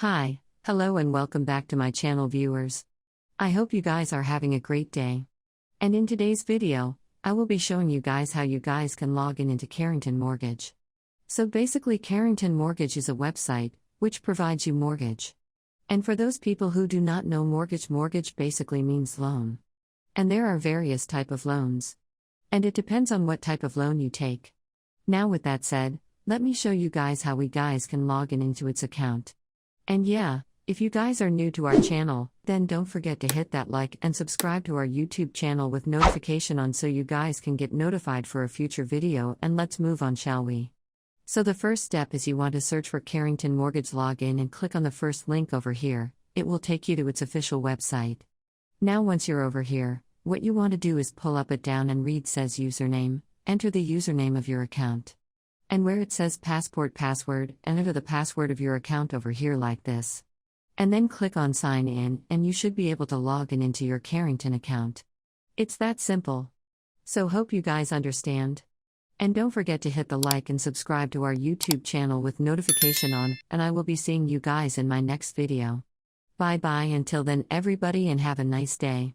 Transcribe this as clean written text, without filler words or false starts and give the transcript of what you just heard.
Hi, hello and welcome back to my channel viewers. I hope you guys are having a great day. And in today's video, I will be showing you guys how you guys can log in into Carrington Mortgage. So basically Carrington Mortgage is a website, which provides you mortgage. And for those people who do not know mortgage basically means loan. And there are various type of loans. And it depends on what type of loan you take. Now with that said, let me show you guys how we guys can log in into its account. And yeah, if you guys are new to our channel, then don't forget to hit that like and subscribe to our YouTube channel with notification on so you guys can get notified for a future video, and let's move on, shall we? So the first step is you want to search for Carrington Mortgage, login and click on the first link over here. It will take you to its official website. Now once you're over here, what you want to do is pull up it down and read says username, enter the username of your account. And where it says passport password, enter the password of your account over here like this. And then click on sign in, and you should be able to log in into your Carrington account. It's that simple. So hope you guys understand. And don't forget to hit the like and subscribe to our YouTube channel with notification on, and I will be seeing you guys in my next video. Bye bye until then everybody, and have a nice day.